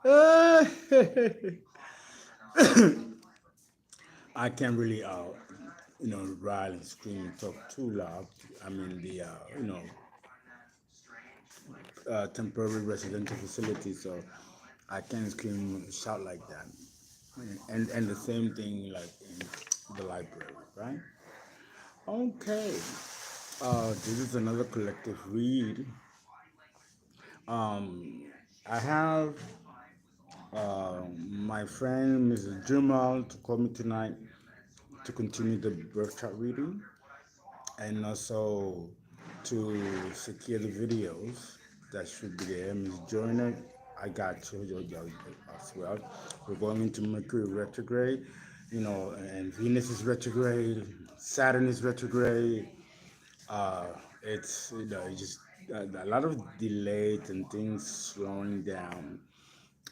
I can't really, rile and scream and talk too loud. I'm in the, temporary residential facility, so I can't scream and shout like that. And the same thing like in the library, right? Okay. This is another collective read. Um, I have my friend Mrs. Jumal to call me tonight to continue the birth chart reading and also to secure the videos that should be there. Ms. Joyner, I got you as well. We're going into Mercury retrograde, and Venus is retrograde, Saturn is retrograde. Uh, it's just a lot of delays and things slowing down.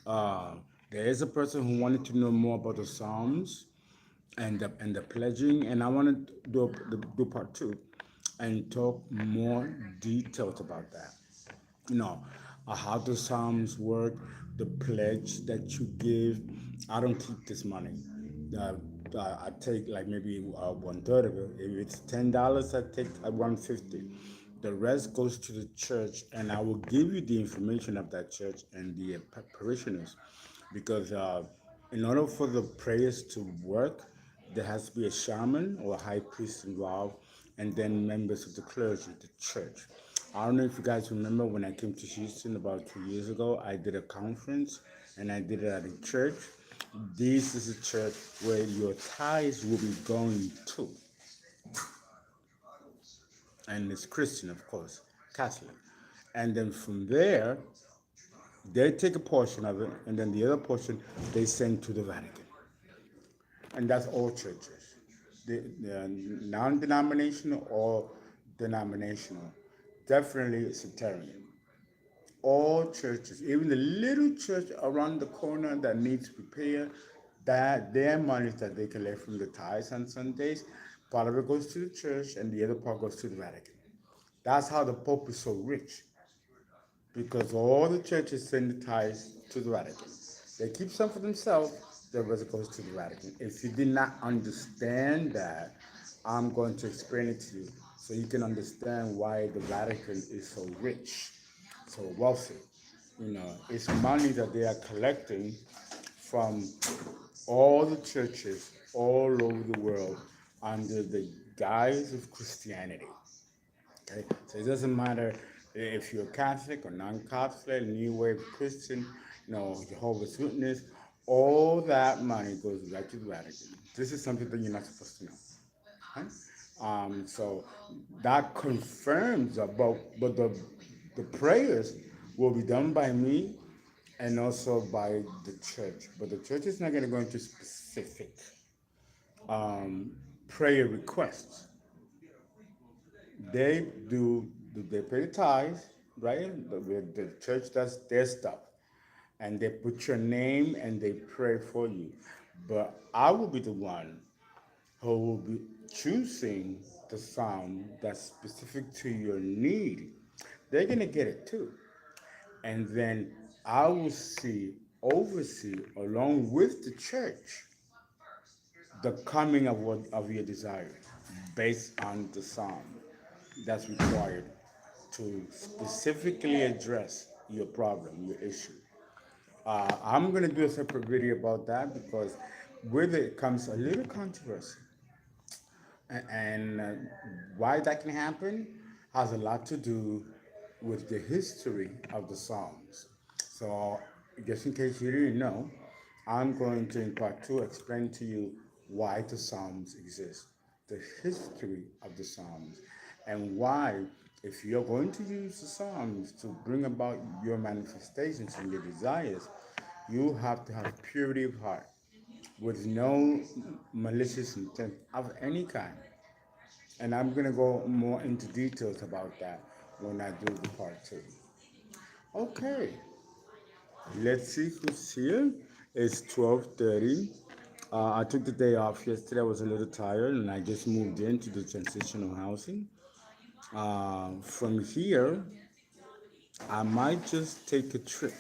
Uh, there is a person who wanted to know more about the Psalms and the pledging, and I want to do part two and talk more details about that. You know, how the Psalms work, the pledge that you give. I don't keep this money. Uh, I take like maybe one third of it. If it's $10, I take 150. The rest goes to the church, and I will give you the information of that church and the parishioners, because in order for the prayers to work, there has to be a shaman or a high priest involved, and then members of the clergy, the church. I don't know if you guys remember when I came to Houston about 2 years ago, I did a conference and I did it at a church. This is a church where your tithes will be going to, and it's Christian, of course, Catholic. And then from there, they take a portion of it, and then the other portion they send to the Vatican. And that's all churches, the non-denominational or denominational, definitely sectarian. All churches, even the little church around the corner that needs repair, that their money that they collect from the tithes on Sundays, part of it goes to the church and the other part goes to the Vatican. That's how the Pope is so rich, because all the churches send the tithes to the Vatican. They keep some for themselves, the rest goes to the Vatican. If you did not understand that, I'm going to explain it to you so you can understand why the Vatican is so rich, so wealthy. It's money that they are collecting from all the churches all over the world under the guise of Christianity. Okay, so it doesn't matter if you're Catholic or non-Catholic, New Wave Christian, Jehovah's Witness. All that money goes back to the Vatican. This is something that you're not supposed to know. Okay? So that confirms about, but the prayers will be done by me and also by the church. But the church is not going to go into specific um, prayer requests. They pay the tithes, right? The church does their stuff, and they put your name and they pray for you. But I will be the one who will be choosing the psalm that's specific to your need. They're gonna get it too, and then I will oversee along with the church the coming of your desire based on the psalm that's required to specifically address your problem, your issue. I'm going to do a separate video about that because with it comes a little controversy. And why that can happen has a lot to do with the history of the Psalms. So, just in case you didn't know, I'm going to, in part two, explain to you why the Psalms exist, the history of the Psalms, and why, if you're going to use the Psalms to bring about your manifestations and your desires, you have to have purity of heart with no malicious intent of any kind. And I'm going to go more into details about that when I do the part two. Okay, let's see who's here. It's 12:30. I took the day off yesterday. I was a little tired, and I just moved into the transitional housing. From here, I might just take a trip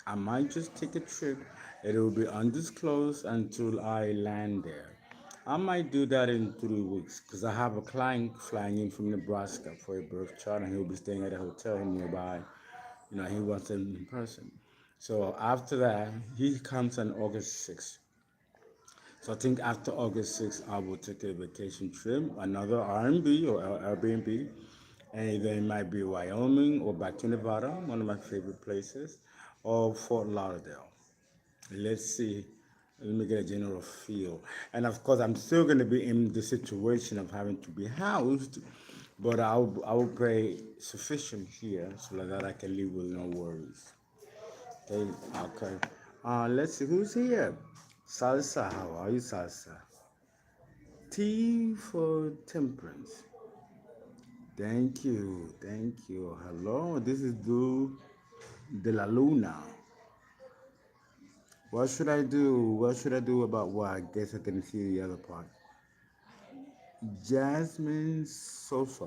I might just take a trip. It will be undisclosed until I land there. I might do that in 3 weeks because I have a client flying in from Nebraska for a birth child, and he'll be staying at a hotel nearby. He wants it in person. So after that, he comes on August 6th. So I think after August 6th, I will take a vacation trip, another R&B or Airbnb, and either it might be Wyoming or back to Nevada, one of my favorite places, or Fort Lauderdale. Let's see. Let me get a general feel. And of course, I'm still going to be in the situation of having to be housed, but I will pay sufficient here so that I can live with no worries. Okay. Okay. Let's see who's here. Salsa, how are you, Salsa? T for temperance. Thank you. Thank you. Hello, this is Du de la Luna. What should I do? What should I do about what? I guess I can see the other part. Jasmine Sofa.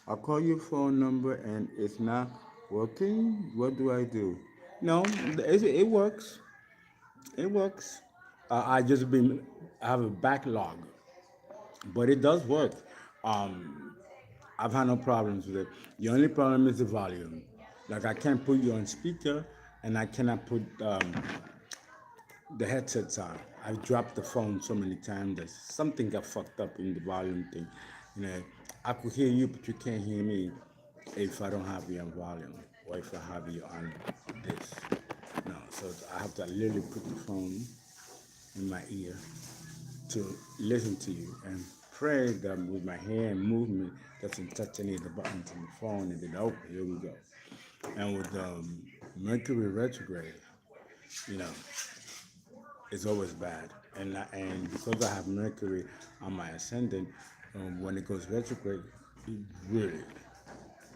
I'll call your phone number and it's not working. What do I do? No, it works. It works. I have a backlog, but it does work. Um, I've had no problems with it. The only problem is the volume. Like I can't put you on speaker, and I cannot put the headsets on. I've dropped the phone so many times that something got fucked up in the volume thing. You know, I could hear you, but you can't hear me if I don't have you on volume or if I have you on this. No, so I have to literally put the phone in my ear to listen to you and pray that with my hand movement doesn't touch any of the buttons on the phone and then okay, here we go. And with Mercury retrograde, you know, it's always bad. And because I have Mercury on my ascendant, when it goes retrograde, it really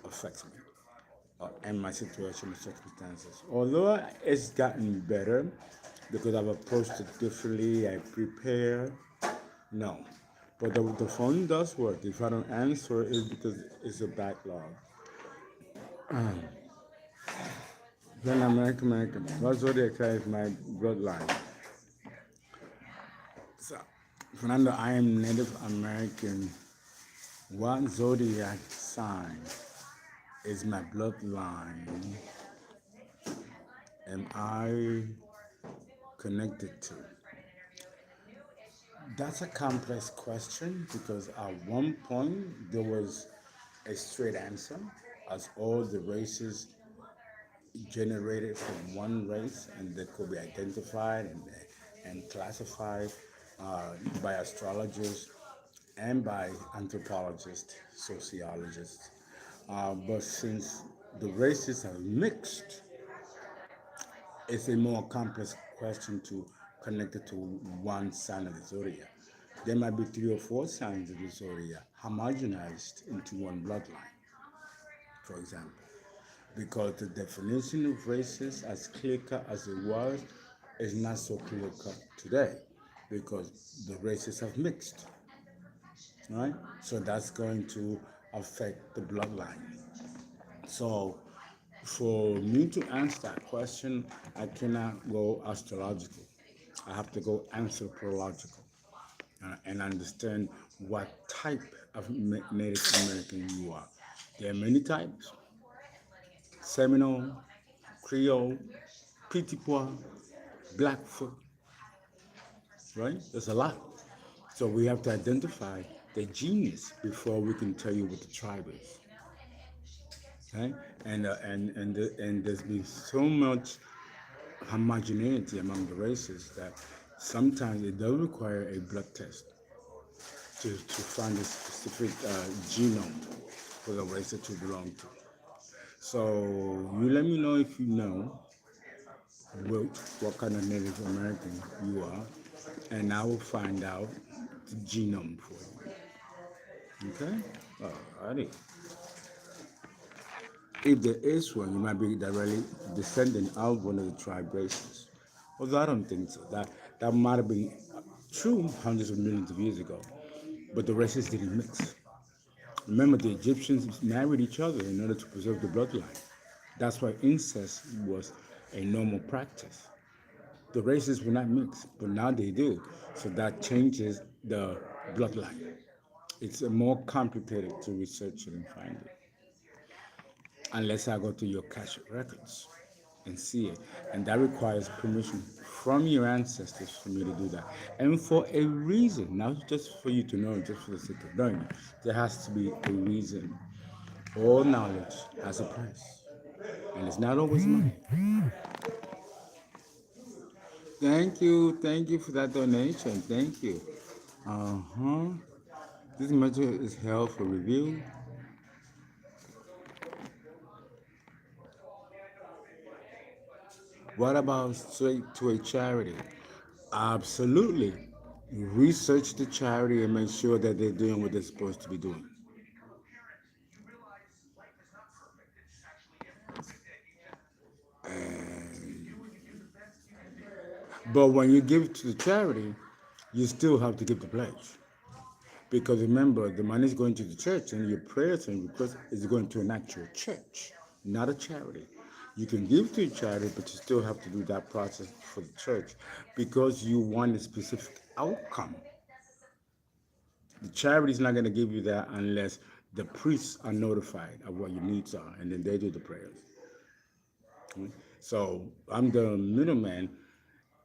affects me and my situation and circumstances. Although it's gotten better because I've approached it differently, I prepare. No, but the phone does work. If I don't answer, it's because it's a backlog. Then American. What zodiac is my bloodline? So, Fernando, I am Native American. What zodiac sign is my bloodline? Am I connected to? That's a complex question because at one point there was a straight answer, as all the races generated from one race and they could be identified and classified by astrologers and by anthropologists, sociologists. But since the races are mixed, it's a more complex question to connect it to one sign of the zodiac. There might be 3 or 4 signs of the zodiac homogenized into one bloodline, for example, because the definition of races, as clear cut as it was, is not so clear cut today because the races have mixed, right? So that's going to affect the bloodline. So for me to answer that question, I cannot go astrological. I have to go anthropological and understand what type of Native American you are. There are many types: Seminole, Creole, Pitipois, Blackfoot, right? There's a lot. So we have to identify the genius before we can tell you what the tribe is. Right? And there's been so much homogeneity among the races that sometimes it does require a blood test to find a specific genome for the race that you belong to. So you let me know if you know what kind of Native American you are, and I will find out the genome for you. Okay? Alrighty. If there is one, you might be directly descendant of one of the tribe races. Although I don't think so. That might have been true hundreds of millions of years ago, but the races didn't mix. Remember, the Egyptians married each other in order to preserve the bloodline. That's why incest was a normal practice. The races were not mixed, but now they do. So that changes the bloodline. It's more complicated to research it and find it. Unless I go to your cash records and see it. And that requires permission from your ancestors for me to do that. And for a reason, not just for you to know, just for the sake of knowing. There has to be a reason. All knowledge has a price. And it's not always money. Thank you for that donation. Thank you. Uh-huh. This material is held for review. What about straight to a charity? Absolutely. Research the charity and make sure that they're doing what they're supposed to be doing. But when you give to the charity, you still have to give the pledge. Because remember, the money is going to the church and your prayers and requests is going to an actual church, not a charity. You can give to a charity, but you still have to do that process for the church because you want a specific outcome. The charity is not going to give you that unless the priests are notified of what your needs are and then they do the prayers. So I'm the middleman,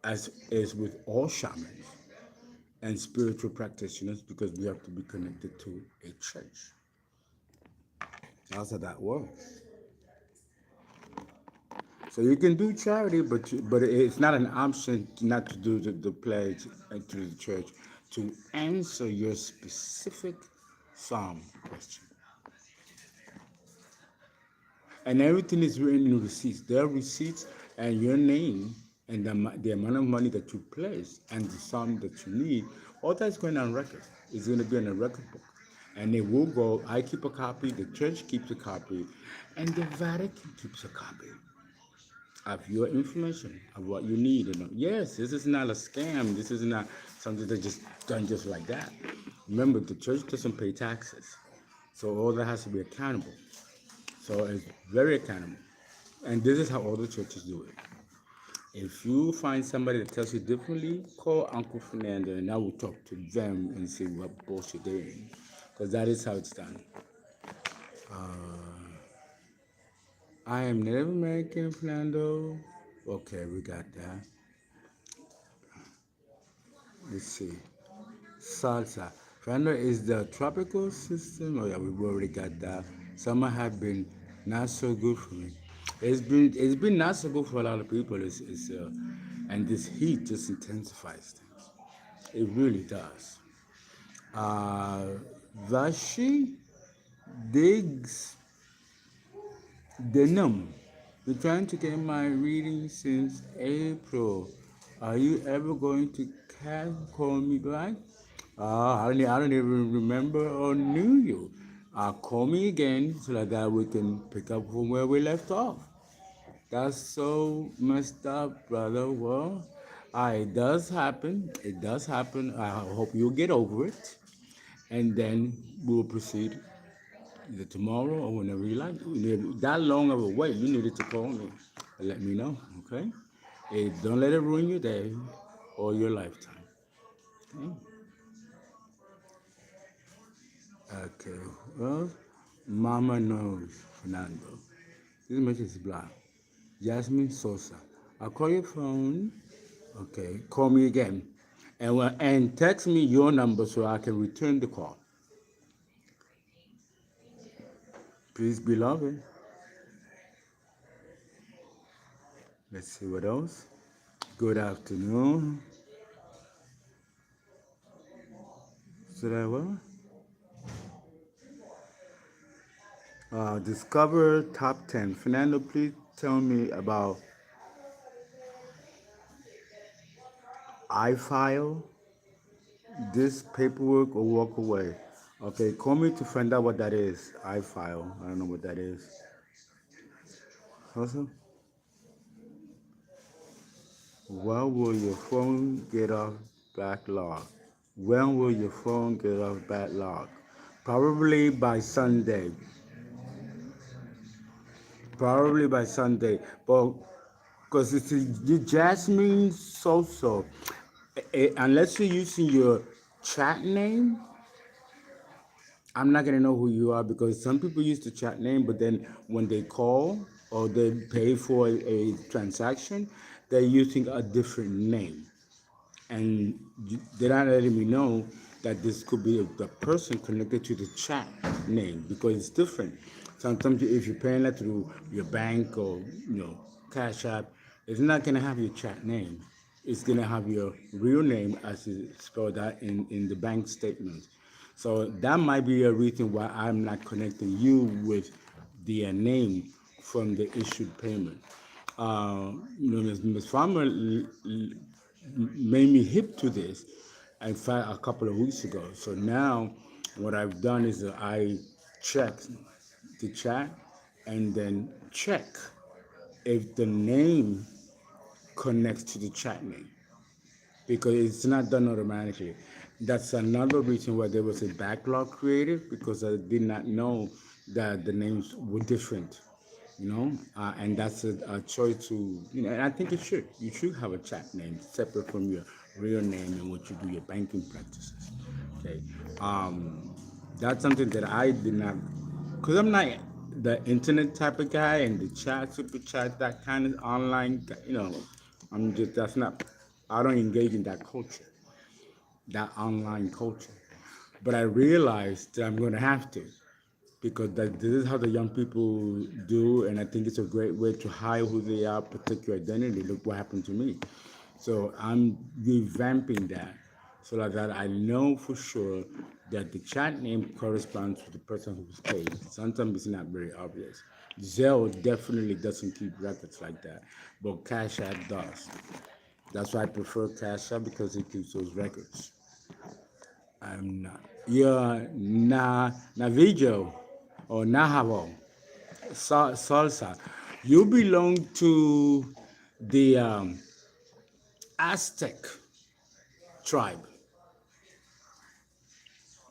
as is with all shamans and spiritual practitioners, because we have to be connected to a church. That's how that works. So you can do charity, but it's not an option not to do the pledge to the church to answer your specific psalm question. And everything is written in receipts. There are receipts and your name and the amount of money that you place and the sum that you need. All that's going on record. It's going to be in a record book. And it will go, I keep a copy, the church keeps a copy, and the Vatican keeps a copy of your information, of what you need. Yes, this is not a scam. This is not something that's just done just like that. Remember, the church doesn't pay taxes. So all that has to be accountable. So it's very accountable. And this is how all the churches do it. If you find somebody that tells you differently, call Uncle Fernando and I will talk to them and see what bullshit they're in. Because that is how it's done. I am Native American, Fernando. Okay, we got that. Let's see. Salsa. Fernando is the tropical system. Oh yeah, we've already got that. Summer have been not so good for me. It's been not so good for a lot of people. And this heat just intensifies things. It really does. Vashi digs denim. Been trying to get my reading since April. Are you ever going to call me back? I don't even remember or knew you. Call me again so that we can pick up from where we left off. That's so messed up, brother. Well, it does happen. It does happen. I hope you'll get over it. And then we'll proceed either tomorrow or whenever you like. That long of a wait, you needed to call me and let me know, okay? Don't let it ruin your day or your lifetime. Okay, well, Mama knows, Fernando. This message is black. Jasmine Sosa. I'll call your phone. Okay, call me again. And text me your number so I can return the call. Please, beloved. Let's see what else. Good afternoon. So that what? Discover top 10. Fernando, please tell me about iFile, this paperwork, or walk away. Okay, call me to find out what that is. iFile. I don't know what that is. Also, when will your phone get off backlog? When will your phone get off backlog? Probably by Sunday. Probably by Sunday. But Because it's the Jasmine so-so. Unless you're using your chat name, I'm not gonna know who you are because some people use the chat name, but then when they call or they pay for a transaction, they're using a different name, and they're not letting me know that this could be the person connected to the chat name because it's different. Sometimes if you're paying that through your bank or Cash App, it's not gonna have your chat name. It's gonna have your real name as it's spelled out in the bank statement. So that might be a reason why I'm not connecting you with the name from the issued payment. Ms. Farmer made me hip to this, in fact, a couple of weeks ago. So now, what I've done is that I check the chat and then check if the name connects to the chat name because it's not done automatically. That's another reason why there was a backlog created because I did not know that the names were different, and that's a choice to, and I think you should have a chat name separate from your real name and what you do your banking practices. Okay, that's something that I did not, because I'm not the internet type of guy and the chat, super chat, that kind of online, I'm just, that's not, I don't engage in that culture, that online culture. But I realized that I'm going to have to because this is how the young people do, and I think it's a great way to hide who they are, protect your identity. Look what happened to me. So I'm revamping that so that I know for sure that the chat name corresponds to the person who's paid. Sometimes it's not very obvious. Zelle definitely doesn't keep records like that, but Cash App does. That's why I prefer Cash App because it keeps those records. I'm not. You're Navijo or Nahavo, Salsa. You belong to the Aztec tribe.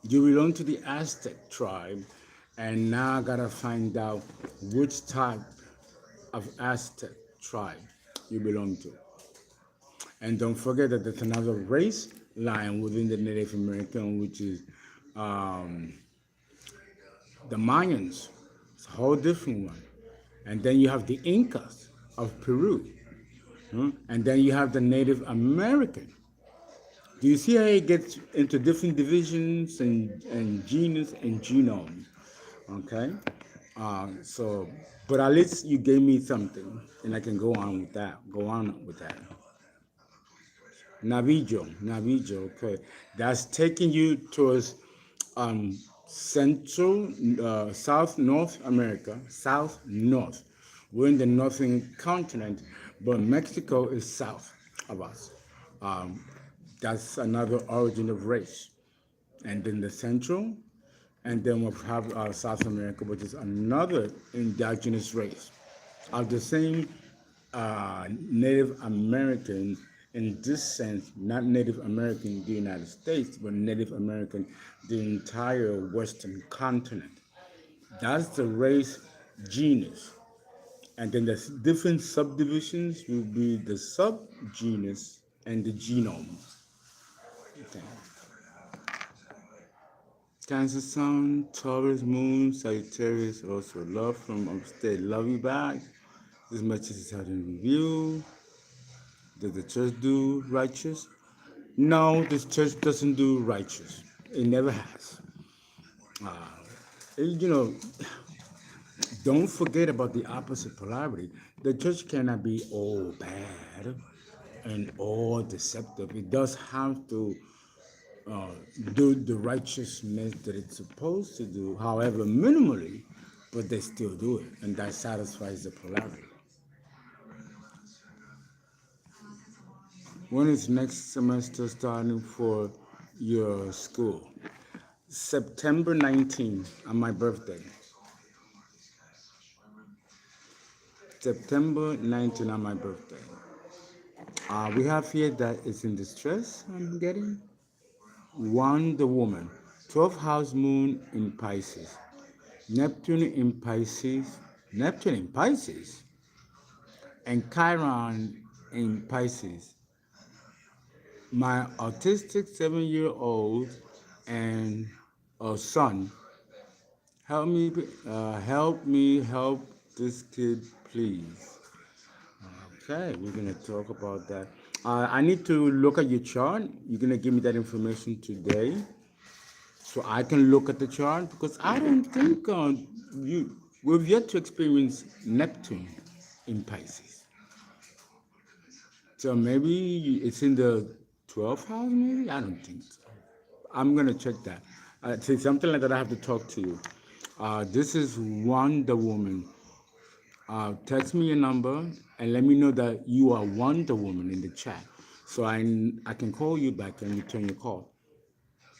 You belong to the Aztec tribe, and now I gotta find out which type of Aztec tribe you belong to. And don't forget that there's another race line within the Native American, which is um, the Mayans. It's a whole different one. And then you have the Incas of Peru. And then you have the Native American. Do you see how it gets into different divisions and genus and genome? Okay? So, but at least you gave me something, and I can go on with that. Go on with that. Navijo, okay. That's taking you towards Central, South, North America, South, North. We're in the northern continent, but Mexico is south of us. Um, that's another origin of race. And then the Central, and then we have South America, which is another indigenous race of the same Native American in this sense, not Native American in the United States, but Native American the entire Western continent. That's the race genus. And then the different subdivisions will be the subgenus and the genome. Okay. Cancer Sun, Taurus Moon, Sagittarius, also love from upstate. Love you back. This message is held in review. Does the church do righteous? No, this church doesn't do righteous. It never has. You know, don't forget about the opposite polarity. The church cannot be all bad and all deceptive. It does have to uh, do the righteousness that it's supposed to do, however, minimally, but they still do it, and that satisfies the polarity. When is next semester starting for your school? September 19th on my birthday. September 19th on my birthday. We have here that is in distress, I'm getting. One, the woman. 12th house moon in Pisces. Neptune in Pisces. Neptune in Pisces? and Chiron in Pisces. My autistic 7-year-old and a son, help this kid, please. Okay, we're gonna talk about that. I need to look at your chart. You're gonna give me that information today, so I can look at the chart because I don't think we've yet to experience Neptune in Pisces. So maybe it's in the 12th house. Maybe I don't think so. I'm gonna check that. See something like that. I have to talk to you. This is Wonder Woman. Text me your number and let me know that you are Wonder Woman in the chat, so I can call you back and return your call.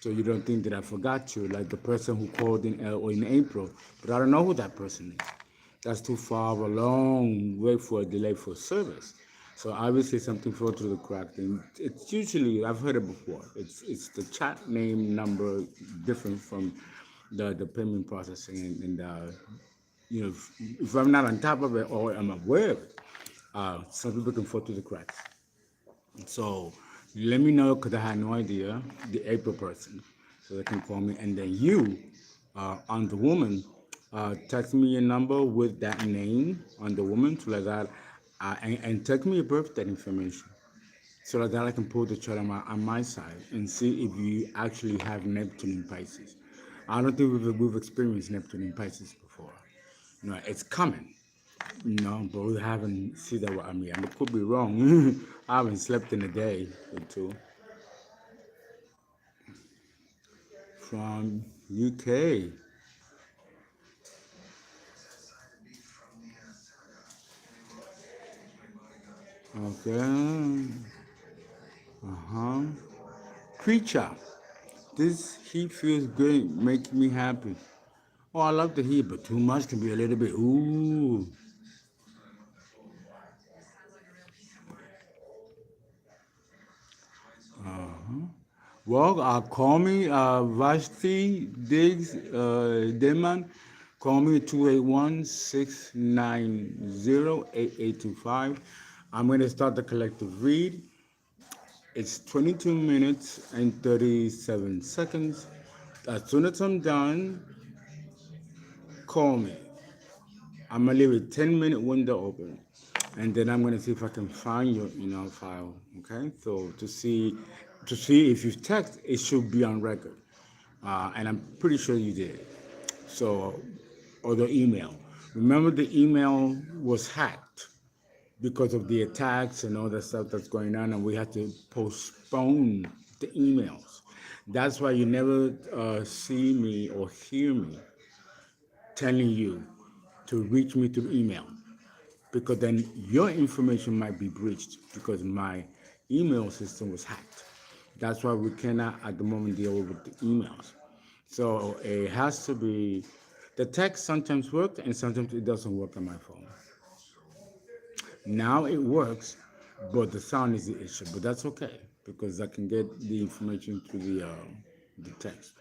So you don't think that I forgot you, like the person who called in April, but I don't know who that person is. That's too far of a long way for a delay for service. So obviously something fell through the crack. And it's usually, I've heard it before. It's the chat name number different from the payment processing, if I'm not on top of it or I'm aware of it, some people can fall through the cracks. So let me know because I had no idea the April person, so they can call me. And then you, on the woman, text me your number with that name on the woman, so like that, and text me your birthday information, so like that I can pull the chart on my side and see if you actually have Neptune in Pisces. I don't think we've experienced Neptune in Pisces before. It's coming. No, but we haven't seen that. I mean, I could be wrong. I haven't slept in a day or two. From UK. Okay. Uh-huh. Preacher. This heat feels great, makes me happy. Oh, I love the heat, but too much can be a little bit. Ooh. Well, call me Vashti Diggs Deman. Call me 281-690-8825. I'm going to start the collective read. It's 22 minutes and 37 seconds. As soon as I'm done, call me. I'm gonna leave a 10-minute window open, and then I'm gonna see if I can find your file. Okay, so to see if you text, it should be on record, and I'm pretty sure you did. So, or the email. Remember, the email was hacked because of the attacks and all the stuff that's going on, and we had to postpone the emails. That's why you never see me or hear me telling you to reach me through email, because then your information might be breached because my email system was hacked. That's why we cannot at the moment deal with the emails. So it has to be, the text sometimes works and sometimes it doesn't work on my phone. Now it works, but the sound is the issue. But that's okay because I can get the information through the text.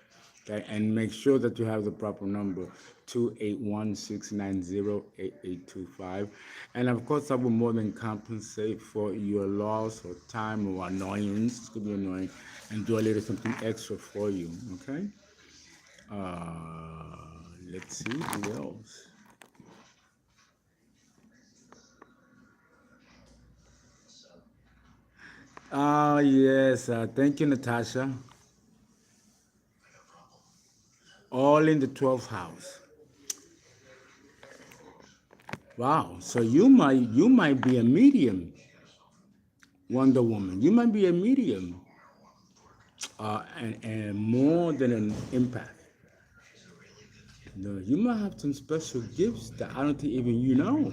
Okay, and make sure that you have the proper number, 281-690-8825. And of course, I will more than compensate for your loss or time or annoyance. It could be annoying, and do a little something extra for you. Okay. Let's see who else. Yes. Thank you, Natasha. All in the 12th house. Wow. So you might be a medium, Wonder Woman. You might be a medium, and more than an empath. No, you might have some special gifts that I don't think even you know.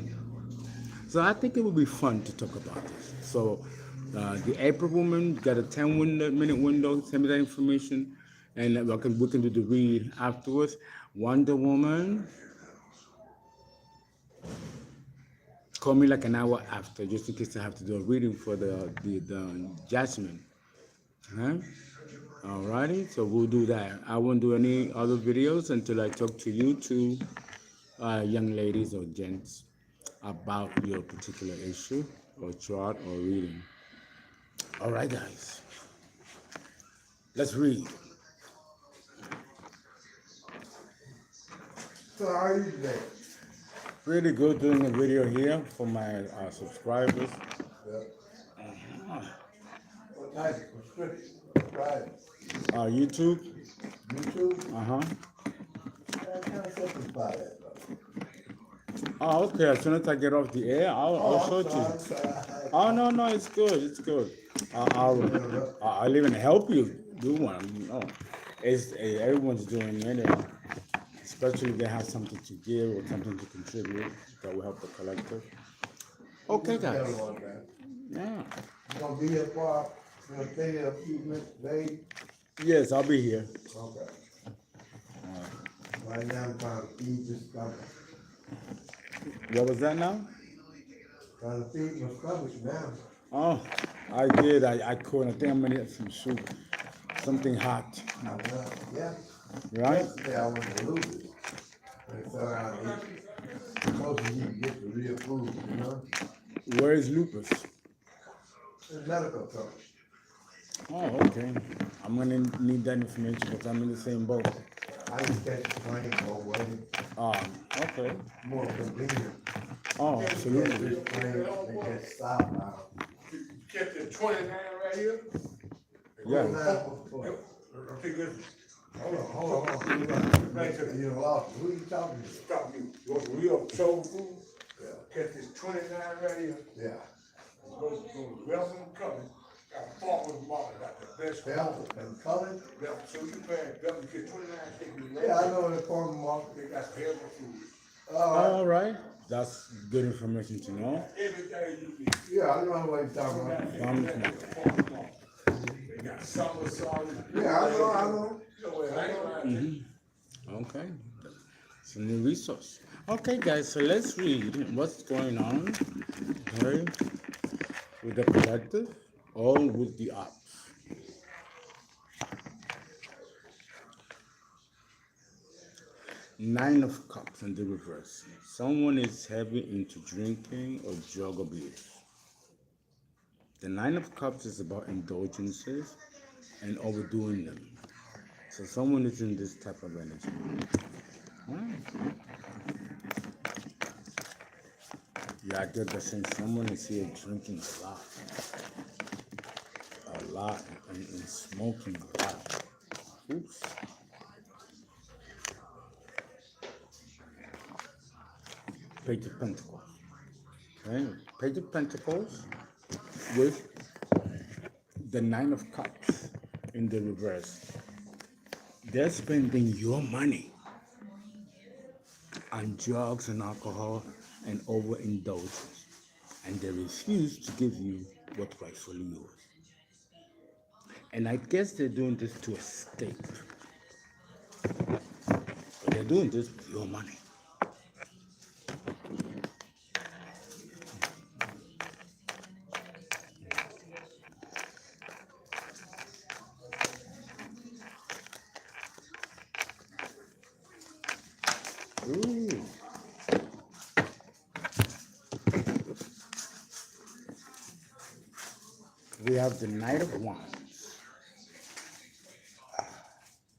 So I think it would be fun to talk about this. So the April woman got a 10-minute window. Send me that information, and we can do the read afterwards. Wonder Woman, call me like an hour after, just in case I have to do a reading for the Jasmine. Huh? Alrighty, so we'll do that. I won't do any other videos until I talk to you two young ladies or gents. about your particular issue or chart or reading. All right, guys, let's read. So how are you today? Pretty good doing a video here for my subscribers. Yeah. What type of prescription? Right. YouTube. YouTube? Uh-huh. I can't simplify that, though. Oh, okay. As soon as I get off the air, I'll show it to I'm you. sorry. Oh, no, it's good. It's good. I'll even help you do one. No, everyone's doing it, especially if they have something to give or something to contribute that will help the collective. Okay, guys. Yeah. You gonna be here for? You gonna stay here a few minutes today? Yes, I'll be here. Okay. Right now I'm trying to feed this stomach. What was that now? Trying to feed my stomach now. Oh, I did. I couldn't. I think I'm gonna get some soup, something hot. Yeah. Right? Yesterday I went to lose it. And so I ate. Closer you can get the real food, you know? Where is lupus? It's medical talk. Oh, okay. I'm gonna need that information because I'm in the same boat. I just catch the plane more way. Okay. More convenient. Oh, Catch absolutely. this plane and catch southbound. Catch the 29 right here. Yeah. I think it's, Hold on. You lost. Who you talking to? stop you. You want some real soul food? Yeah. Catch this 29 right here. Yeah. Go to Belton Company. Got a farmer's market, got the best. Belton and Cullen? Belton. So you pay Belton, get 29 chicken. Yeah, I know the farmer market. They got some healthy food. All right. That's good information to know. Everything you can. Yeah, I know what you're talking about. Farmer's market. Farmer's market. They got summer solid. Yeah, I know. You know what I mean? Okay. It's a new resource. Okay, guys, so let's read what's going on, okay, with the collective or with the ops. Nine of Cups in the reverse. Someone is heavy into drinking or drug abuse. The Nine of Cups is about indulgences and overdoing them. So someone is in this type of energy. Yeah, I get the sense someone is here drinking a lot, and smoking a lot. Oops. Page of Pentacles. Okay, Page of Pentacles with the Nine of Cups in the reverse. They're spending your money on drugs and alcohol and overindulgence, and they refuse to give you what's rightfully yours. And I guess they're doing this to escape. But they're doing this with your money. Ooh. We have the Knight of Wands.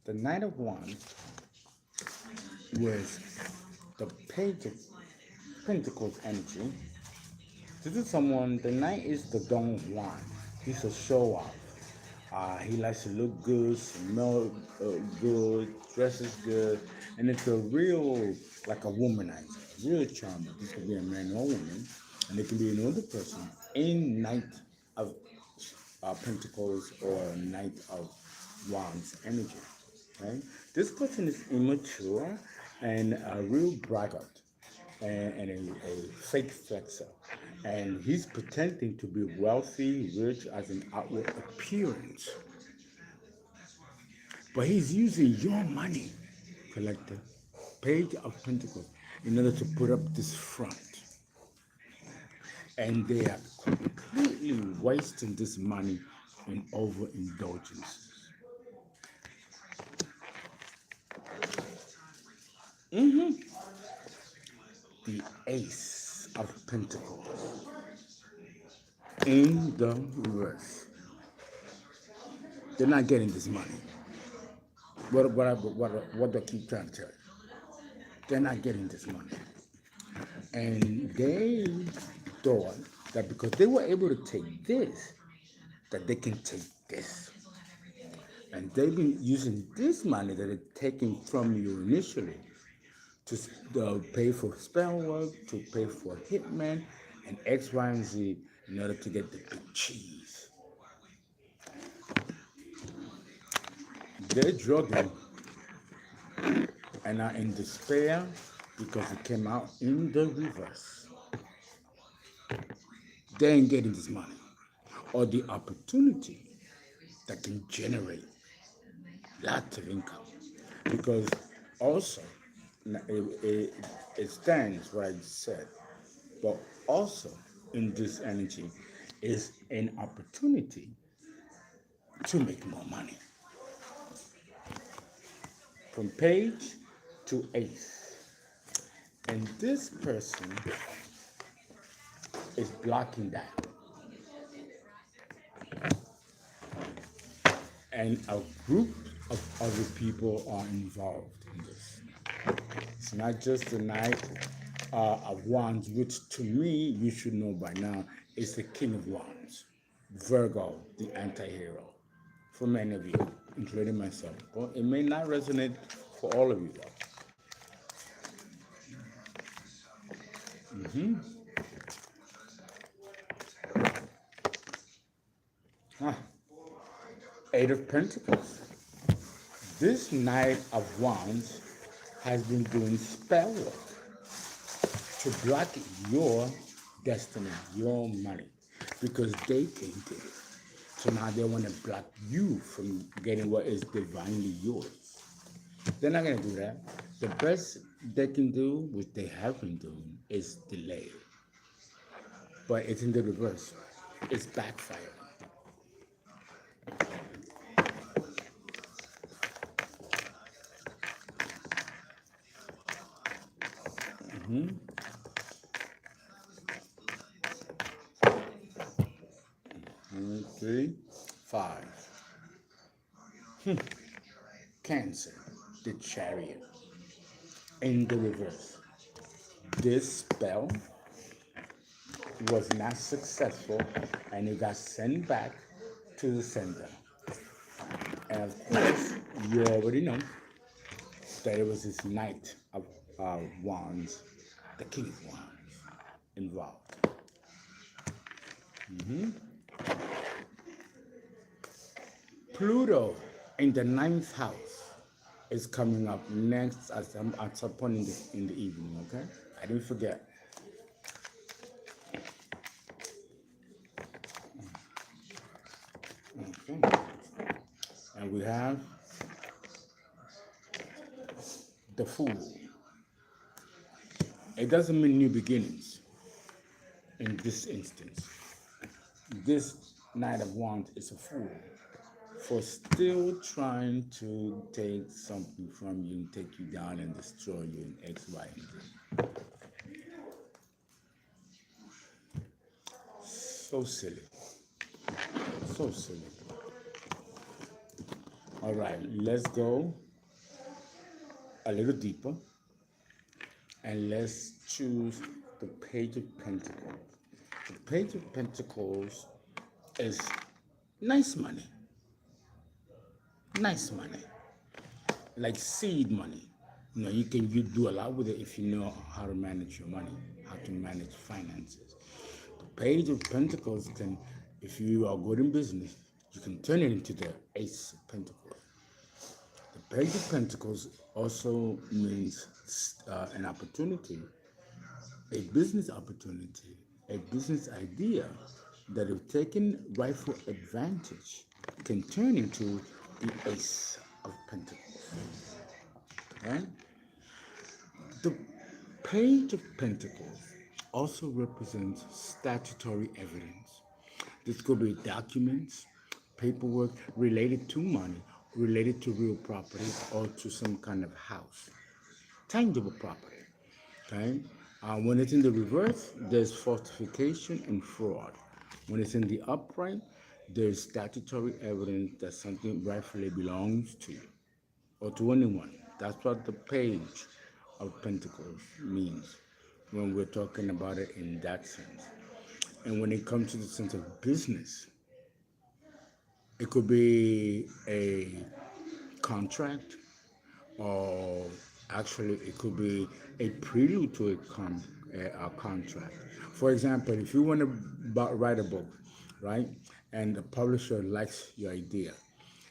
The Knight of Wands with the Page of Pentacles energy. This is someone, the Knight is the Don Juan. He's a show off. He likes to look good, smell good, dresses good, and it's a real, like a womanizer, real charmer. This could be a man or woman, and it can be another person in Knight of Pentacles or Knight of Wands energy. Okay? This person is immature and a real braggart and a fake flexer. And he's pretending to be wealthy, rich as an outward appearance. But he's using your money, collector, Page of Pentacles, in order to put up this front. And they are completely wasting this money in overindulgences. The Ace of Pentacles in the reverse. They're not getting this money. What I keep trying to tell you. They're not getting this money. And they thought that because they were able to take this, that they can take this. And they've been using this money that they're taking from you initially to pay for spell work, to pay for hitman, and X, Y, and Z in order to get the big cheese. They're drugging and are in despair because it came out in the reverse. They ain't getting this money or the opportunity that can generate lots of income. Because also, it stands what I said, but also in this energy is an opportunity to make more money. From page to ace. And this person is blocking that. And a group of other people are involved in this. It's not just the Knight of Wands, which to me, you should know by now, is the King of Wands. Virgo, the anti-hero. For many of you, including myself. But it may not resonate for all of you, though. Eight of Pentacles. This Knight of Wands has been doing spell work to block your destiny, your money, because they can't get it. So now they want to block you from getting what is divinely yours. They're not going to do that. The best they can do, which they have been doing, is delay. But it's in the reverse. It's backfiring. One, three, five. Cancer, the Chariot, in the reverse. This spell was not successful and it got sent back to the sender. And of course, you already know that it was this Knight of Wands, the King of Wands, involved. Pluto in the 9th house is coming up next at some point in the evening, okay? I didn't forget. Okay. And we have the Fool. It doesn't mean new beginnings in this instance. This Knight of Wands is a fool for still trying to take something from you and take you down and destroy you in X, Y, and Z. So silly. So silly. All right, let's go a little deeper and let's choose the Page of Pentacles. The Page of Pentacles is nice money. Nice money. Like seed money. You know, you do a lot with it if you know how to manage your money, how to manage finances. The Page of Pentacles can, if you are good in business, you can turn it into the Ace of Pentacles. The Page of Pentacles also means an opportunity, a business opportunity, a business idea that if taken rightful advantage can turn into the Ace of Pentacles. Okay? The Page of Pentacles also represents statutory evidence. This could be documents, paperwork related to money, related to real property, or to some kind of house. Tangible property. Okay? When it's in the reverse, there's falsification and fraud. When it's in the upright, there's statutory evidence that something rightfully belongs to you or to anyone. That's what the page of Pentacles means when we're talking about it in that sense. And when it comes to the sense of business, it could be a contract, or actually it could be a prelude to a contract. For example, if you want to write a book, right, and the publisher likes your idea,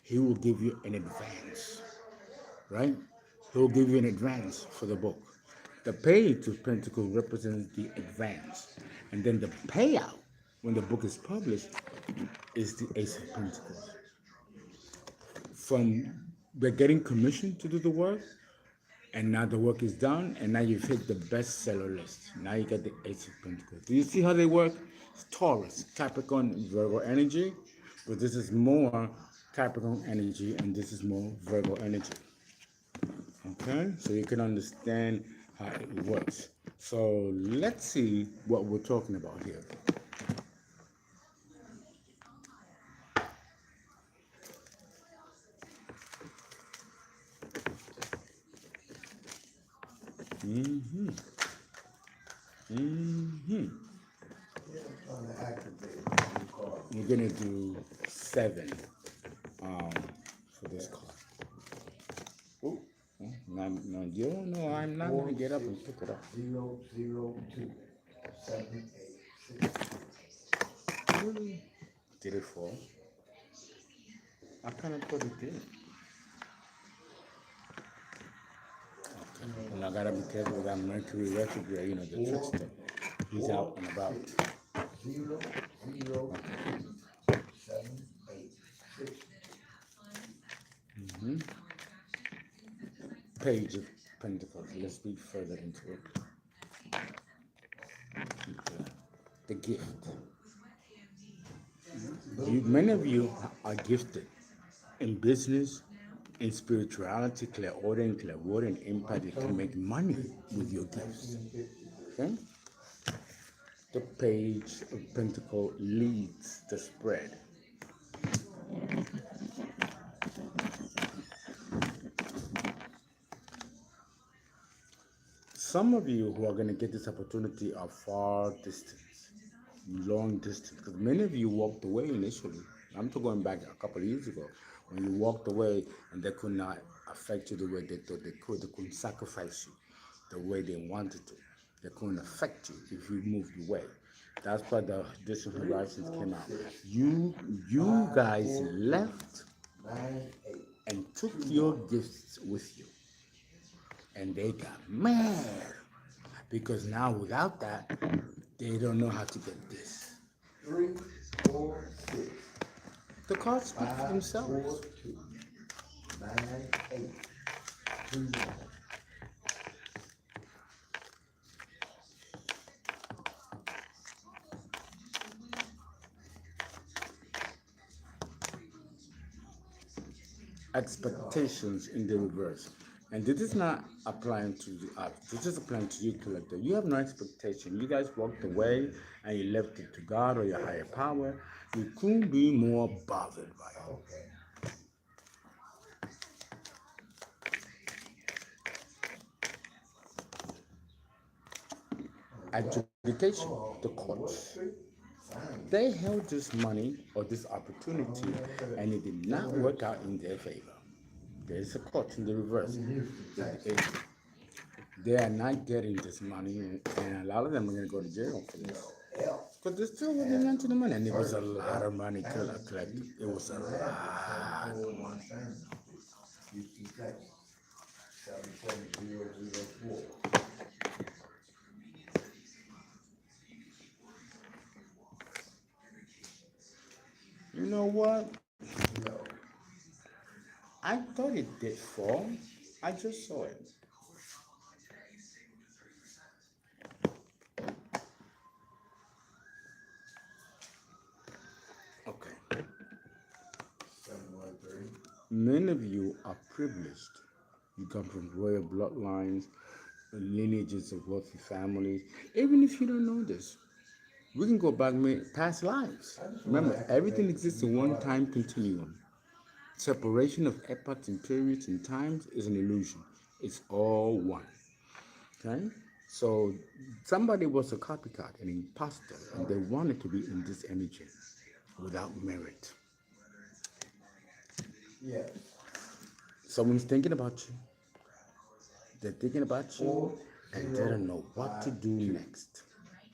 he will give you an advance, right? He'll give you an advance for the book. The page of Pentacles represents the advance, and then the payout when the book is published is the Ace of Pentacles. From they're getting commission to do the work, and now the work is done, and now you've hit the bestseller list. Now you get the Ace of Pentacles. Do you see how they work? It's Taurus, Capricorn, Virgo energy, but this is more Capricorn energy, and this is more Virgo energy. Okay, so you can understand how it works. So let's see what we're talking about here. Trying to activate the card. We're gonna do 7 for this card. Oh, no, you don't know. I'm not gonna get up and pick it up. 002 786. Did it fall? I kind of put it in. Okay. And I gotta be careful with that Mercury retrograde, you know, the trickster. He's out and about. 002 786. Page of Pentacles. Let's read further into it. The gift. Many of you are gifted in business, in spirituality, clairaudient, clairvoyant, impact. You can make money with your gifts. Okay? The page of Pentacles leads the spread. Some of you who are going to get this opportunity are far distance, long distance, because many of you walked away initially. I'm going back a couple of years ago when you walked away and they could not affect you the way they thought they could. They couldn't sacrifice you the way they wanted to. They couldn't affect you if you moved away. That's why the Distant Horizons came out. You guys left and took your gifts with you. And they got mad because now without that, they don't know how to get this. 3, 4, 6. The cards speak for 5, themselves. 4, 2, 9, 8, 2, 1. Expectations in the reverse. And this is not applying to the this is applying to you, collector. You have no expectation. You guys walked away and you left it to God or your higher power. You couldn't be more bothered by it. Okay. Adjudication, the courts. They held this money or this opportunity and it did not work out in their favor. There's a court in the reverse. They are not getting this money, and a lot of them are going to go to jail for this. Because they're still holding on to the money, and it was a lot of money collected. It was a lot of money. Houston, Texas. 77004. You know what? No. I thought it did fall. I just saw it. Okay. 713. Many of you are privileged. You come from royal bloodlines. lineages of wealthy families. Even if you don't know this, we can go back past lives. Remember, everything exists in one time continuum. Separation of epochs and periods and times is an illusion. It's all one. Okay? So somebody was a copycat, an imposter, and they wanted to be in this energy without merit. Yes. Someone's thinking about you. They're thinking about you and they don't know what to do next.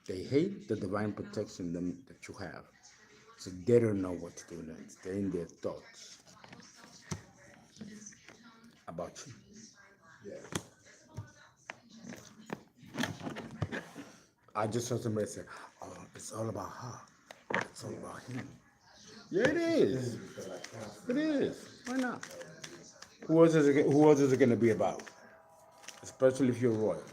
They hate the divine protection that you have. So they don't know what to do next. They're in their thoughts about you. Yes. I just heard somebody say, oh, it's all about her. It's all about him. Yeah, it is. It is. Why not? Who else is it going to be about? Especially if you're royal.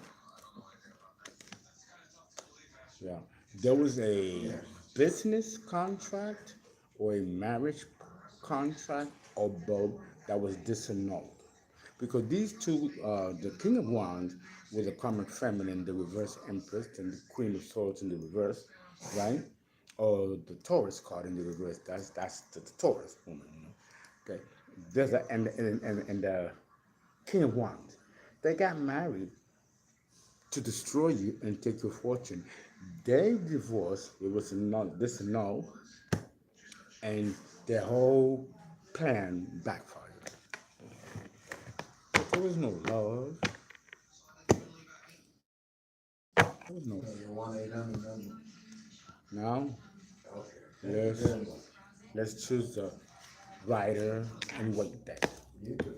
Yeah. There was a business contract or a marriage contract or both that was disannulled. Because these two, the King of Wands with the karmic feminine, the reverse Empress, and the Queen of Swords in the reverse, right? Or the Taurus card in the reverse. That's the Taurus woman, you know. Okay. There's a and the King of Wands. They got married to destroy you and take your fortune. They divorced, it was disannulled, and their whole plan backfired. But there was no love. There was no. You want 800 Now, Okay. let's, let's choose the writer and wait that. You too.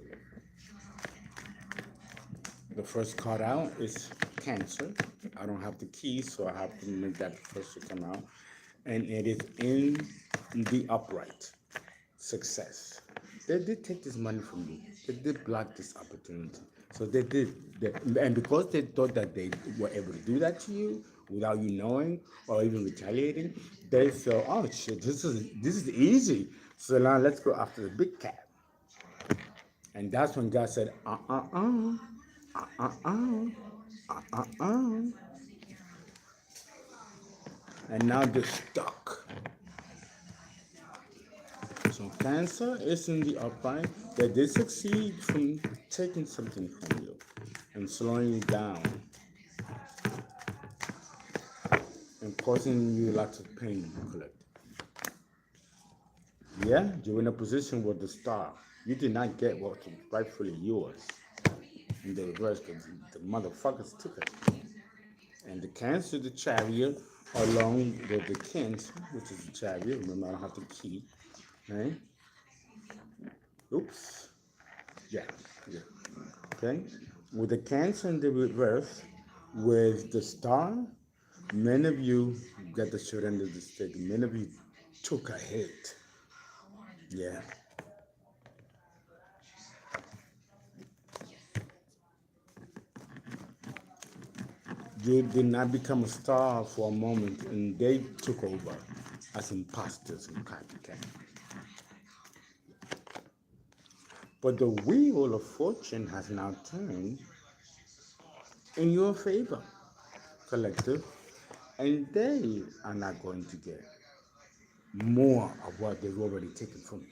The first card out is Cancer. I don't have the keys, so I have to make that the first to come out. And it is in the upright. Success. They did take this money from you. They did block this opportunity. So they did. And because they thought that they were able to do that to you without you knowing or even retaliating, they felt, oh shit, this is easy. So now let's go after the big cat. And that's when God said, and now they're stuck. So Cancer is in the upright. They did succeed from taking something from you and slowing you down and causing you lots of pain and collect. Yeah, you're in a position with the star. You did not get what was rightfully yours. In the reverse, the motherfuckers took it. And the Cancer, the chariot, along with the Cancer, which is the chariot. Remember, I don't have the key. Right? Oops. Yeah. Yeah. Okay? With the Cancer in the reverse, with the star, many of you got the short end of the stick. Many of you took a hit. Yeah. You did not become a star for a moment, and they took over as imposters and copycats. But the wheel of fortune has now turned in your favor, collective, and they are not going to get more of what they've already taken from you.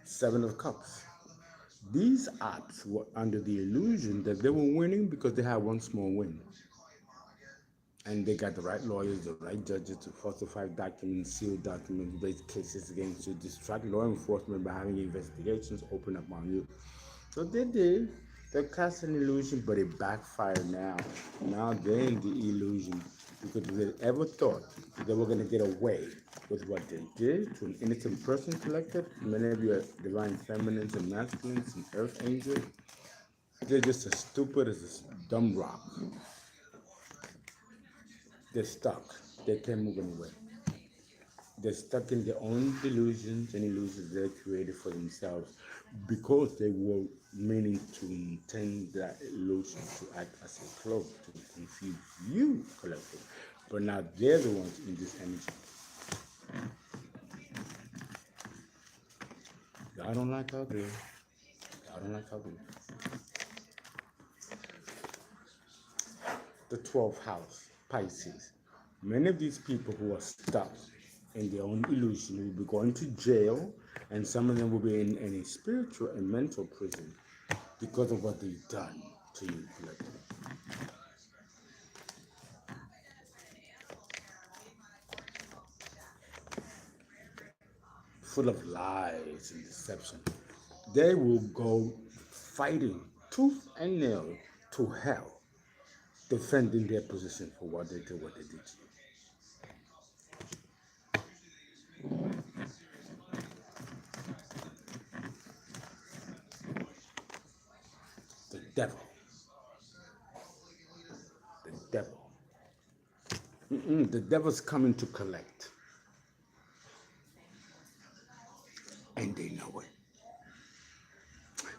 Seven of Cups. These apps were under the illusion that they were winning because they had one small win. And they got the right lawyers, the right judges to falsify documents, seal documents, raise cases against you, distract law enforcement by having investigations open up on you. So they did. They cast an illusion, but it backfired now. Now they're in the illusion because they ever thought they were going to get away with what they did to an innocent person collected. Many of you are divine feminines and masculines and earth angels. They're just as stupid as a dumb rock. They're stuck. They can't move anywhere. They're stuck in their own delusions and illusions they created for themselves because they were meaning to intend that illusion to act as a cloak to confuse you collectively. But now they're the ones in this energy. I don't like ugly. I don't like ugly. The 12th house, Pisces. Many of these people who are stuck in their own illusion will be going to jail, and some of them will be in a spiritual and mental prison because of what they've done to you collectively. Full of lies and deception. They will go fighting tooth and nail to hell, defending their position for what they did to you. The devil. The devil. The devil's coming to collect. And they know it.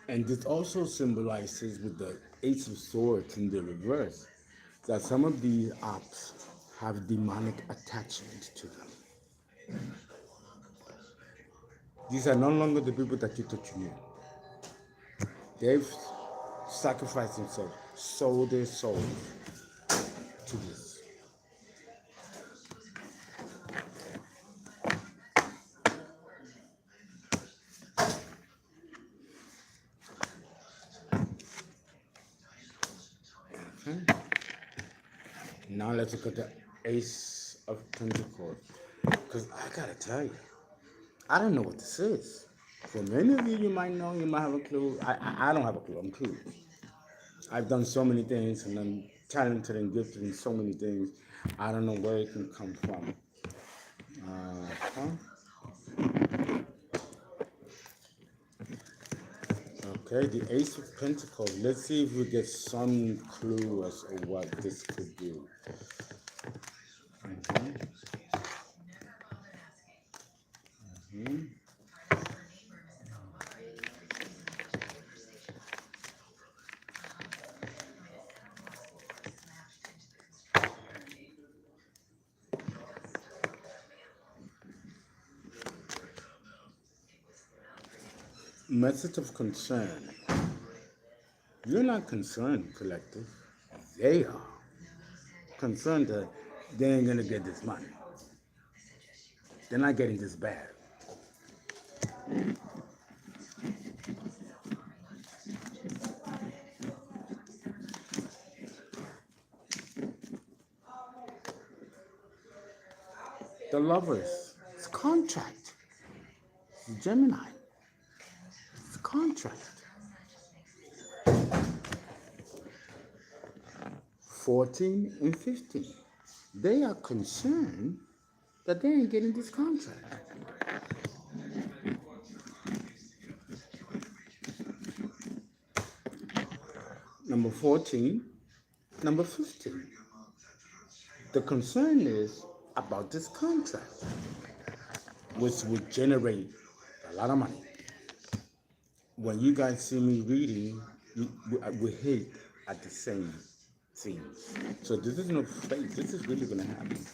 And this also symbolizes with the Ace of Swords in the reverse that some of these ops have demonic attachment to them. These are no longer the people that you thought you knew. They've sacrificed themselves, sold their souls to this. Okay. Now let's look at the Ace of Pentacles. Because I gotta tell you, I don't know what this is. For many of you, you might know, you might have a clue. I don't have a clue. I'm clueless. I've done so many things, and I'm talented and gifted in so many things. I don't know where it can come from. Okay, the Ace of Pentacles. Let's see if we get some clue as to what this could be. Message of concern. You're not concerned, collective. They are concerned that they ain't gonna get this money. They're not getting this bad. The Lovers. It's contract. It's Gemini. It's contract. 14 and 15. They are concerned that they ain't getting this contract. Number 14, number 15. The concern is about this contract, which would generate a lot of money. When you guys see me reading, we hit at the same themes. So this is no fake. This is really going to happen.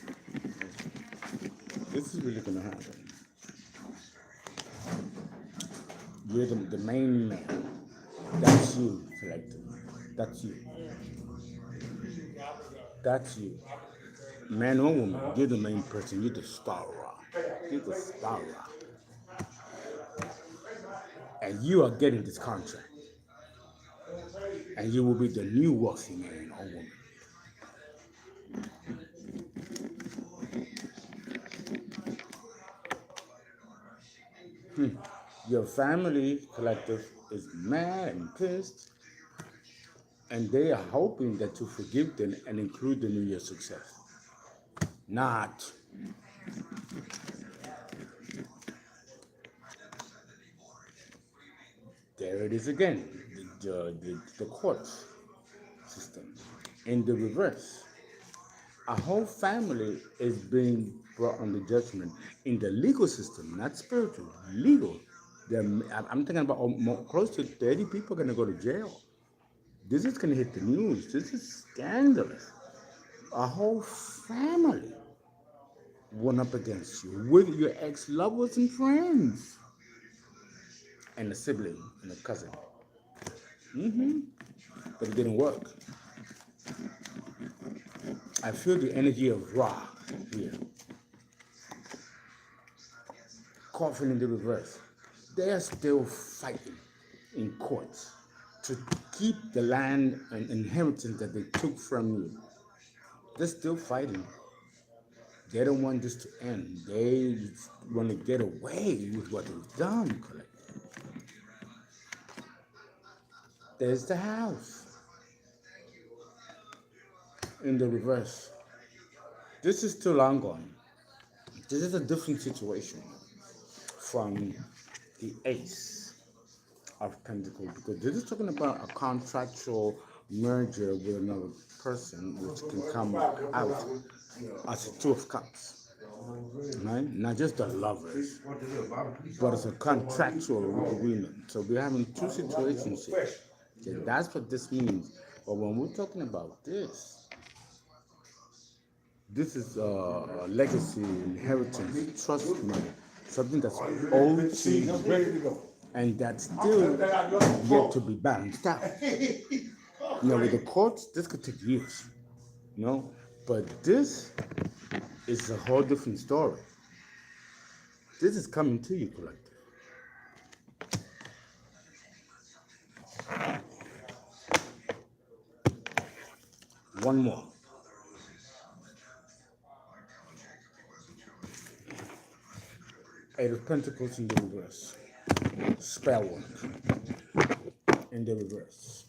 This is really going to happen. You're the main man. That's you, collective. That's you. That's you. Man or woman, you're the main person. You're the star rock. You're the star rock. And you are getting this contract. And you will be the new wealthy man or woman. Your family collective is mad and pissed, and they are hoping that you forgive them and include them in your success. Not. There it is again, the court system. In the reverse, a whole family is being brought under judgment, in the legal system, not spiritual, legal. I'm thinking about close to 30 people going to go to jail. This is going to hit the news. This is scandalous. A whole family went up against you with your ex-lovers and friends and a sibling and a cousin. But it didn't work. I feel the energy of Ra here. Coughing in the reverse. They are still fighting in courts to keep the land and inheritance that they took from you. They're still fighting. They don't want this to end. They want to get away with what they've done collectively. There's the house in the reverse. This is still ongoing. This is a different situation from the Ace of Pentacles because this is talking about a contractual merger with another person which can come out as a Two of Cups, right? Not just the lovers, but it's a contractual agreement. So we're having two situations here. Okay, that's what this means. But when we're talking about this is legacy, inheritance, trust money, something that's owed to you Ready to go. and that's still yet to be balanced out. With the courts, this could take years, but this is a whole different story. This is coming to you, collective. One more. Eight of Pentacles in the reverse. Spell work in the reverse.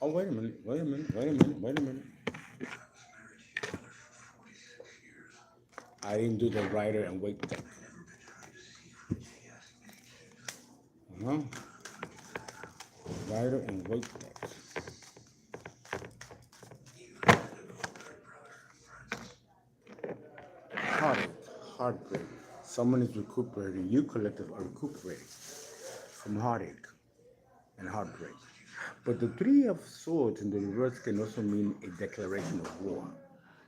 Oh, wait a minute. I didn't do the rider and wait deck. Rider and wait deck. Heartbreak. Someone is recuperating. You collective are recuperating from heartache and heartbreak. But the Three of Swords in the reverse can also mean a declaration of war.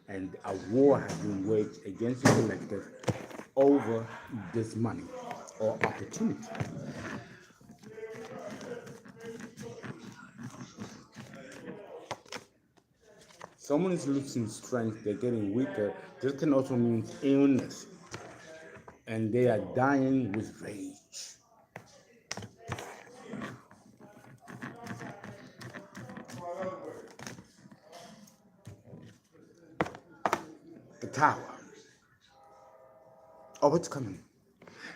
And a war has been waged against the collective over this money or opportunity. Someone is losing strength, they're getting weaker. This can also mean illness. And they are dying with rage. The Tower. Oh, it's coming.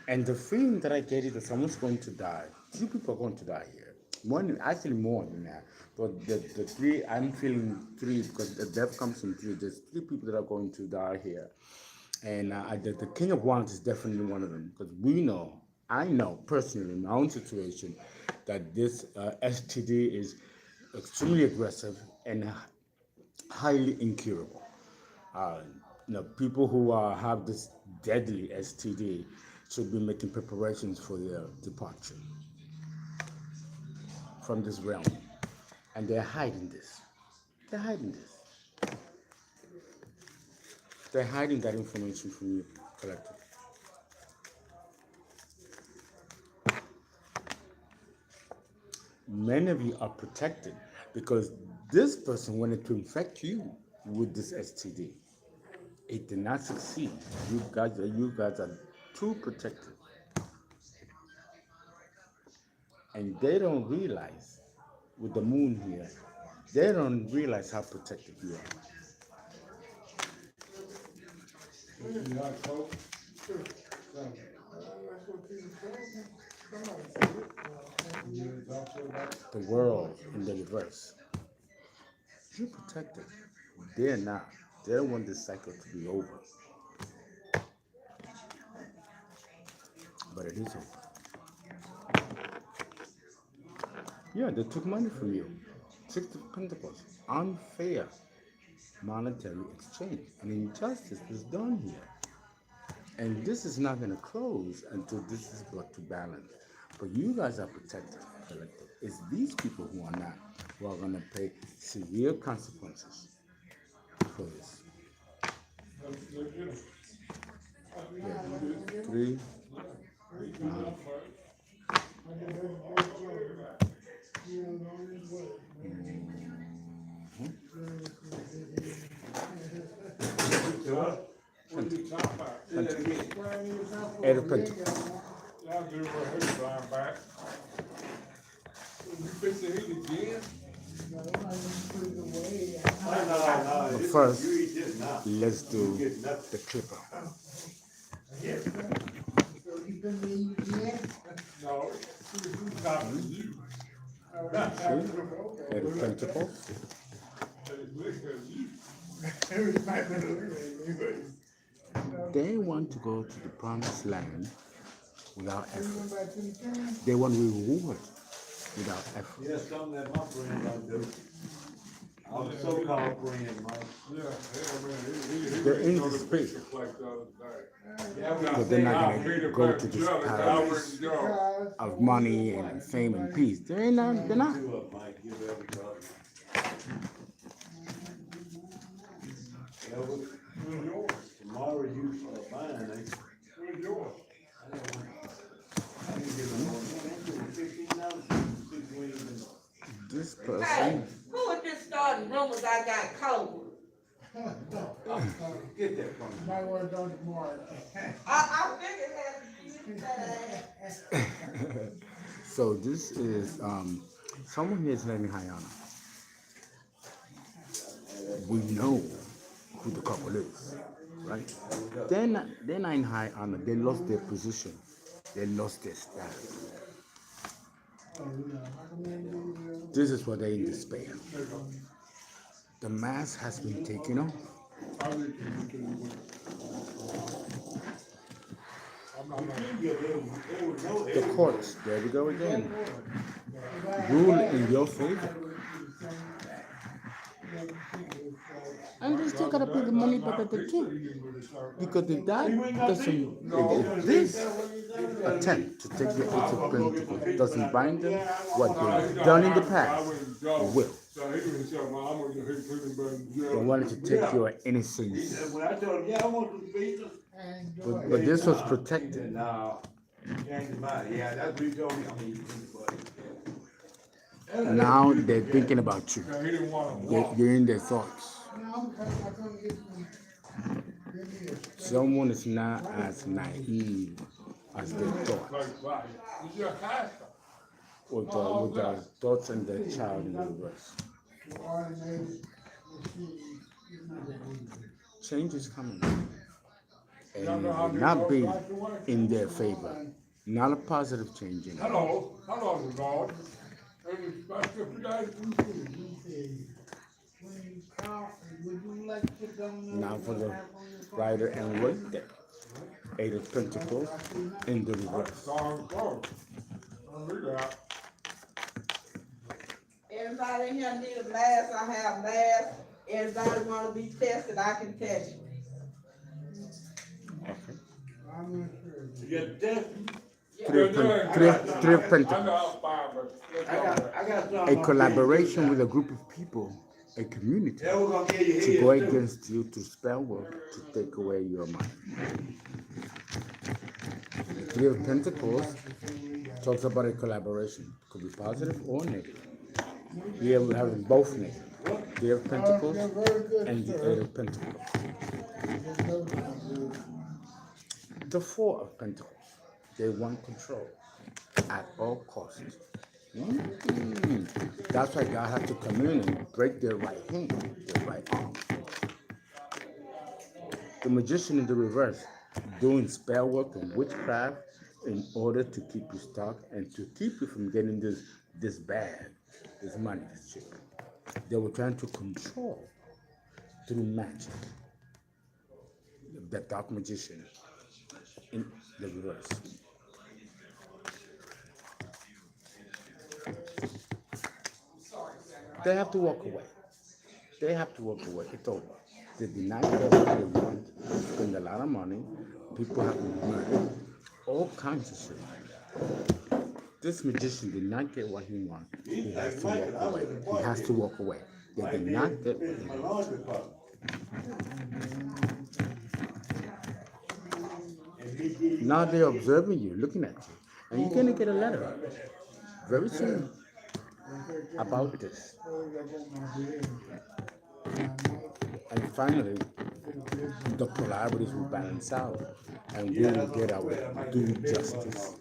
And the feeling that I get is that someone's going to die. Two people are going to die here. More than that. But the three, I'm feeling three because the death comes in three. There's three people that are going to die here. And the King of Wands is definitely one of them because I know personally in my own situation that this STD is extremely aggressive and highly incurable. People who have this deadly STD should be making preparations for their departure from this realm. And they're hiding this. They're hiding that information from you, collective. Many of you are protected because this person wanted to infect you with this STD. It did not succeed. You guys are too protected. And they don't realize, with the moon here, they don't realize how protected you are. The world in the reverse. You're protected. They're not. They don't want this cycle to be over. But it is over. Yeah, they took money from you. Six of Pentacles. Unfair. monetary exchange. An injustice is done here. And this is not going to close until this is brought to balance. But you guys are protected, collective. It's these people who are not, who are going to pay severe consequences for this. Yeah. Three. Eight of Pentacles. Y'all do what he's flying back. You fix the heat again? But first, let's do the clipper. No, it's not for you. See? Eight of Pentacles. It's liquor you. They want to go to the promised land without effort. They want reward without effort. Yeah, something that my friend don't do. I'm a so-called friend, man. Yeah, man, They're in go the to space. picture place the other day. Yeah, But they're not I'll going be to the go back to this jealous, I paradise wouldn't go. of money and fame and peace. They're not. They're not. Two up, Mike, give everybody. Yeah, well, Where's yours? tomorrow you buying, ain't you? Where's yours? I didn't give them one. They give them $15, 6 wings. This Hey, person. who was just starting rumors I got COVID? Get that from me. Might want to go tomorrow. I figured it had to be So this is someone here is named Hayana. We know who the couple is, right? They're not in high honor. They lost their position. They lost their status. This is what they're in despair. The mask has been taken off. The courts, there we go again, rule in your favor. And they still gotta pay the money back at the king. Because if that doesn't, if this attempt to take the Eight of Pentacles doesn't bind them, what they've done in the past will. They wanted to take your innocence. When I told him, yeah, I want to be the. But this was protected. No, change his mind. Yeah, that's what he told me. I mean, you think about it. Now they're thinking about you. He didn't want to walk. You're in their thoughts. Someone is not as naive as they thought. It's your custom. With the thoughts and the child in the reverse. Change is coming. And it will not be in their favor. Not a positive change in it. Hello, Lord. Now for the rider and right there. Eight of Pentacles in the reverse. Everybody in here need a mask, I have masks. Everybody wanna be tested, I can test you. Okay. You got that? Three of Pentacles. I got some. A collaboration with a group of people, a community, Yeah, we're gonna give you to his go too. against you, to spell work, to take away your money. Three of Pentacles talks about a collaboration. Could be positive or negative. Here we're having both negative. Three of Pentacles and the Eight of Pentacles. The Four of Pentacles. They want control at all costs. That's why God had to come in and break their right hand, their right arm. The Magician in the reverse, doing spell work and witchcraft in order to keep you stuck and to keep you from getting this bag, this money, this shit. They were trying to control through magic. The Dark Magician in the reverse. They have to walk away. They have to walk away. It's over. They did not get what they want. Spend a lot of money. People have been murdered. All kinds of shit. This magician did not get what he wanted. He has to walk away. He has to walk away. They did not get what they wanted. Now they're observing you, looking at you. And you're going to get a letter very soon about this. And finally, the polarities will balance out and we will get our due justice.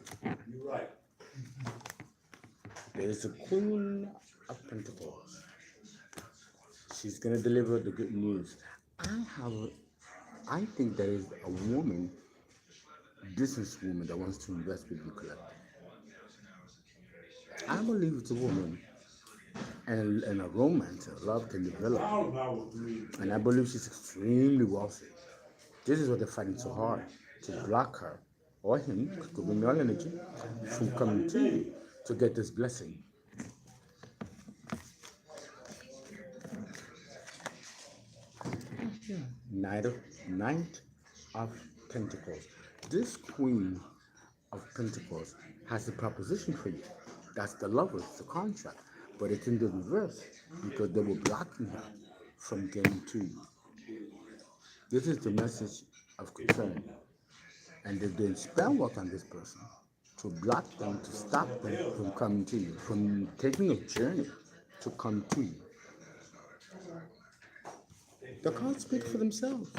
There is a Queen of Pentacles. She's going to deliver the good news. I think there is a woman, businesswoman, that wants to invest with you collectively. I believe it's a woman and a romance, a love can develop. And I believe she's extremely wealthy. This is what they're fighting so hard, to block her or him, could be male energy, from coming to you to get this blessing. Knight of Pentacles. This Queen of Pentacles has a proposition for you. That's the lovers, the contract. But it's in the reverse because they were blocking her from getting to you. This is the message of concern. And they're doing spell work on this person to block them, to stop them from coming to you, from taking a journey to come to you. The cards speak for themselves.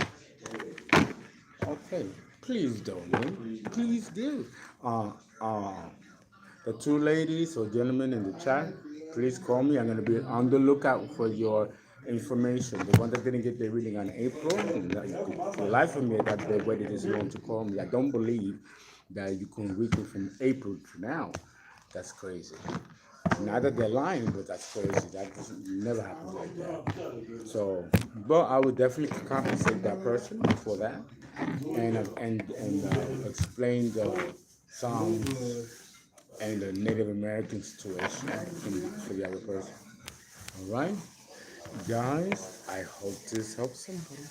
Okay, please donate. Please do. The two ladies or gentlemen in the chat, please call me. I'm going to be on the lookout for your information. The one that didn't get their reading on April, for the life of me, that they waited this long to call me. I don't believe that you can reach me from April to now. That's crazy. Not that they're lying, but that's crazy. That never happened like that. So, but I would definitely compensate that person for that, and explain the Psalms and the Native American situation for the other person. All right, guys. I hope this helps somebody.